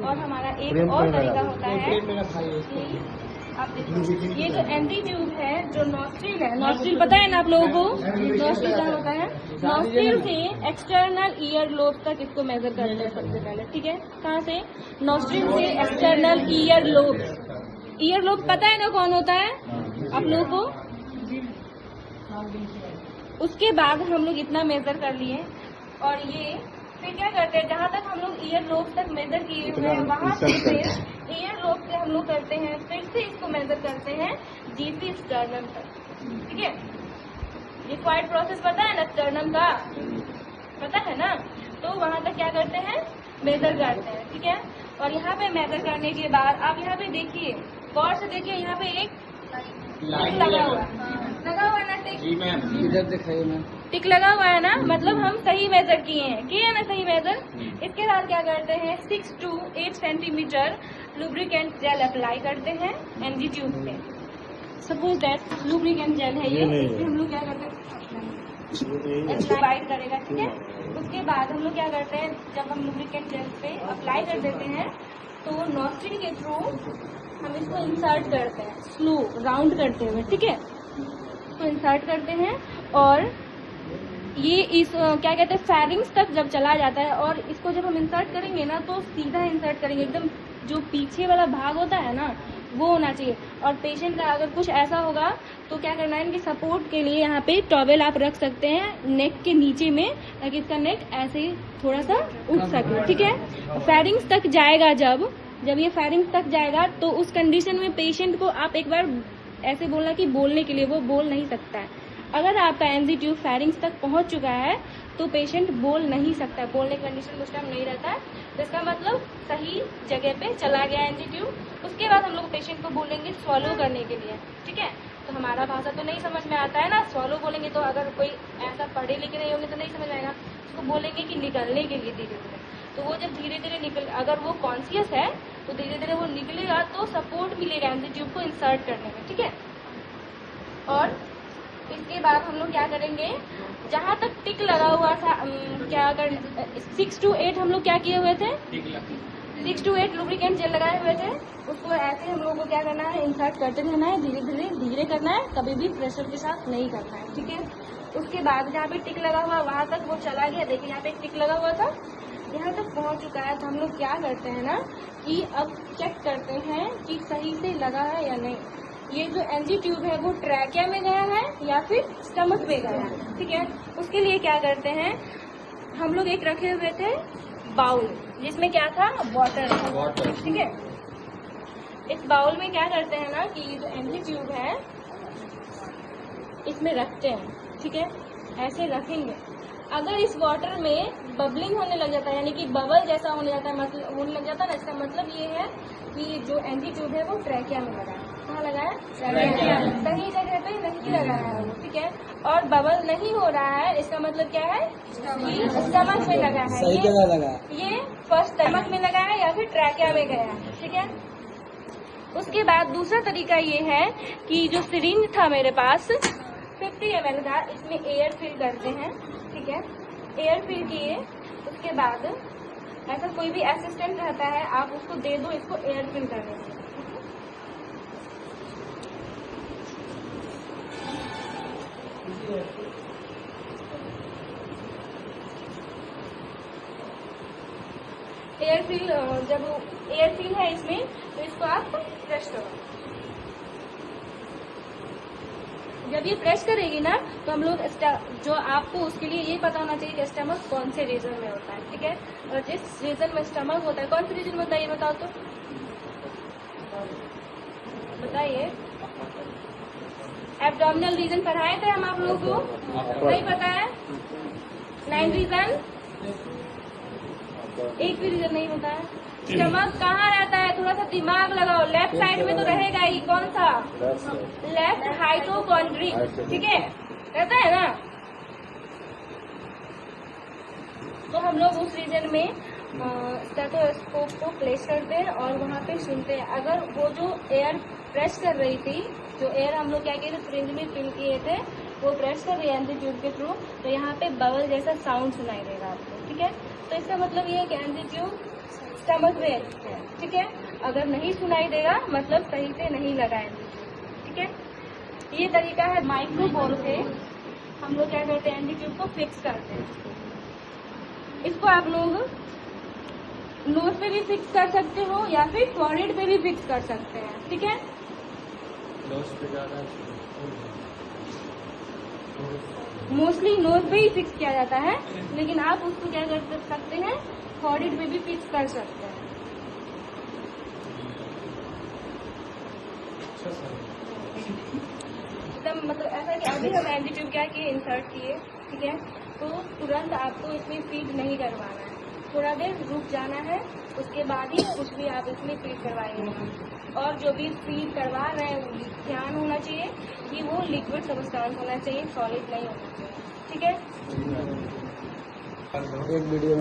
और हमारा एक और तरीका होता है, आप देखिए ये जो एंटी ट्यूब है, जो नॉस्ट्रिल है, नॉस्ट्रिल पता है ना आप लोगों को, नॉस्ट्रिल क्या होता है? नॉस्ट्रिल से एक्सटर्नल ईयर लोब तक इसको मेजर करते हैं सबसे पहले, ठीक है। कहाँ से? नॉस्ट्रिल से external ear lobe. Ear lobe पता है ना कौन होता है आप लोगों को? उसके बाद हम लोग इतना मेजर कर लिए और ये फिर क्या करते हैं, जहाँ तक हम लोग ईयर लोब तक मेजर किए हुए हैं वहाँ से फिर ईयर लोब से हम लोग करते हैं, फिर से इसको मेजर करते हैं जीसी स्टर्नम तक, ठीक है। रिक्वायर्ड प्रोसेस पता है ना स्टर्नम का, पता है ना? तो वहाँ तक क्या करते हैं, मेजर करते हैं, ठीक है। और यहाँ पे मेजर करने के बाद आप यहाँ पे देखिए, गौर से देखिए, यहाँ पे एक लगा हुआ है ना, इधर दिखाइए मैम, टिक लगा हुआ है ना, मतलब हम सही मेजर किए हैं ना, सही मेजर। इसके बाद क्या करते हैं, 6 to 8 centimetre lubricant gel apply करते हैं एनजी ट्यूब पे। सपोज दैट लुब्रिकेंट जेल है ये, इसमें हम लोग क्या करते हैं, डिवाइड करेगा, ठीक है। उसके बाद हम लोग क्या करते हैं, जब हम लुब्रिकेंट जेल पे अप्लाई कर देते हैं तो नॉस्ट्रिल के थ्रू हम इसको इंसर्ट करते हैं, स्लो राउंड करते हुए, ठीक है। तो इंसर्ट करते हैं और ये इस क्या कहते हैं, फेरिंग्स तक जब चला जाता है, और इसको जब हम इंसर्ट करेंगे ना तो सीधा इंसर्ट करेंगे, एकदम जो पीछे वाला भाग होता है ना वो होना चाहिए। और पेशेंट का अगर कुछ ऐसा होगा तो क्या करना है, इनकी सपोर्ट के लिए यहाँ पे टॉवेल आप रख सकते हैं नेक के नीचे में, ताकि इसका नेक ऐसे थोड़ा सा उठ सके, ठीक है। फेरिंग्स तक जाएगा, जब ये फेरिंग्स तक जाएगा तो उस कंडीशन में पेशेंट को आप एक बार ऐसे बोलना कि बोलने के लिए, वो बोल नहीं सकता है। अगर आपका एनजी ट्यूब फेरिंग्स तक पहुंच चुका है तो पेशेंट बोल नहीं सकता है, बोलने की कंडीशन उस टाइम नहीं रहता है, तो इसका मतलब सही जगह पे चला गया एनजी ट्यूब। उसके बाद हम लोग पेशेंट को बोलेंगे स्वॉलो करने के लिए, ठीक है। तो हमारा भाषा तो नहीं समझ में आता है ना, स्वॉलो बोलेंगे तो अगर कोई ऐसा पढ़े लिखे नहीं होंगे तो नहीं समझ आएगा। उसको बोलेंगे कि निकलने के लिए धीरे धीरे, तो वो जब धीरे धीरे निकल, अगर वो कॉन्शियस है तो धीरे धीरे वो निकलेगा, तो सपोर्ट मिलेगा एनजी ट्यूब को इंसर्ट करने में, ठीक है। और इसके बाद हम लोग क्या करेंगे, जहाँ तक टिक लगा हुआ था, क्या कर 6 to 8 हम लोग क्या किए हुए थे, 6 to 8 लुब्रिकेंट जेल लगाए हुए थे, उसको ऐसे हम लोगों को क्या करना है, इंसर्ट करते रहना है, धीरे धीरे धीरे करना है, कभी भी प्रेशर के साथ नहीं करना है, ठीक है। उसके बाद जहाँ पे टिक लगा हुआ वहाँ तक वो चला गया, देखिए यहाँ पे एक टिक लगा हुआ था, यहाँ तक पहुँच चुका है। तो हम लोग क्या करते हैं ना कि अब चेक करते हैं कि सही से लगा है या नहीं। ये जो एनजी ट्यूब है वो ट्रैकिया में गया है या फिर स्टमक में गया है, ठीक है। उसके लिए क्या करते हैं, हम लोग एक रखे हुए थे बाउल, जिसमें क्या था, वाटर, ठीक है। इस बाउल में क्या करते हैं ना कि ये जो एनजी ट्यूब है इसमें रखते हैं, ठीक है, ऐसे रखेंगे। अगर इस वाटर में बबलिंग होने लग जाता है, यानी कि बबल जैसा होने लग जाता है ना, इसका मतलब ये है कि जो एनजी ट्यूब है वो ट्रैकिया में लगा है। कहाँ लगा है, ट्रैकिया में, सही जगह पे नहीं लगा है वो, ठीक है। और बबल नहीं हो रहा है, इसका मतलब क्या है कि स्टमक में लगा है, सही जगह लगा, ये फर्स्ट स्टमक में लगा है या फिर ट्रैकिया में गया है, ठीक है। उसके बाद दूसरा तरीका ये है कि जो सिरिंज था मेरे पास 50 ml का, इसमें एयर फिल करते हैं, ठीक है। एयर फिल किए, उसके बाद ऐसा कोई भी असिस्टेंट रहता है, आप उसको दे दो इसको एयर फिल करने के लिए। एयर फिल, जब एयर फिल है इसमें तो इसको आप प्रेस करो। जब ये प्रेस करेगी ना तो हम लोग जो आपको उसके लिए ये पता होना चाहिए कि स्टमक कौन से रीजन में होता है, ठीक है। और जिस रीजन में स्टमक होता है, कौन से रीजन में होता है ये बताओ तो, बताइए। एब्डोमिनल रीजन पढ़ाए थे हम आप लोगों को, नहीं पता है? 9 रीजन, एक भी रीजन नहीं होता है। स्टमक कहाँ रहता है, थोड़ा सा दिमाग लगाओ, लेफ्ट साइड में तो रहेगा ही, कौन सा, लेफ्ट हाइपोकॉन्ड्री, ठीक है, रहता है ना। तो हम लोग उस रीजन में स्टेथोस्कोप को प्लेस करते हैं और वहाँ पे सुनते हैं। अगर वो जो एयर प्रेस कर रही थी, जो एयर हम लोग क्या किए थे, सिरिंज में फिल किए थे, वो प्रेस कर रही है एनजी ट्यूब के थ्रू, तो यहाँ पे बबल जैसा साउंड सुनाई देगा आपको, ठीक है। तो इसका मतलब ये है कि एनजी ट्यूब स्टमक में है, ठीक है। अगर नहीं सुनाई देगा मतलब सही से नहीं लगाएंगे, ठीक है। ये तरीका है माइक्रो बॉल से हम लोग क्या करते हैं, एनजी ट्यूब को फिक्स करते हैं। इसको आप लोग नोज पे भी फिक्स कर सकते हो या फिर फॉरहेड पे भी फिक्स कर सकते हैं, ठीक है। नोज पे ज्यादा मोस्टली नोज पे ही फिक्स किया जाता है, लेकिन आप उसको क्या कर सकते हैं, फॉरहेड पे भी फिक्स कर सकते हैं। एकदम मतलब ऐसा कि अभी हम एनजी ट्यूब क्या किए, इंसर्ट किए, ठीक है। तो तुरंत आपको इसमें फीड नहीं करवाना है, थोड़ा देर रुक जाना है, उसके बाद ही कुछ भी आप इसमें फीड करवाएंगे। और जो भी फीड करवा रहे हैं वो ध्यान होना चाहिए कि वो लिक्विड सब्सटेंस होना चाहिए, सॉलिड नहीं होना चाहिए, ठीक है। एक वीडियो में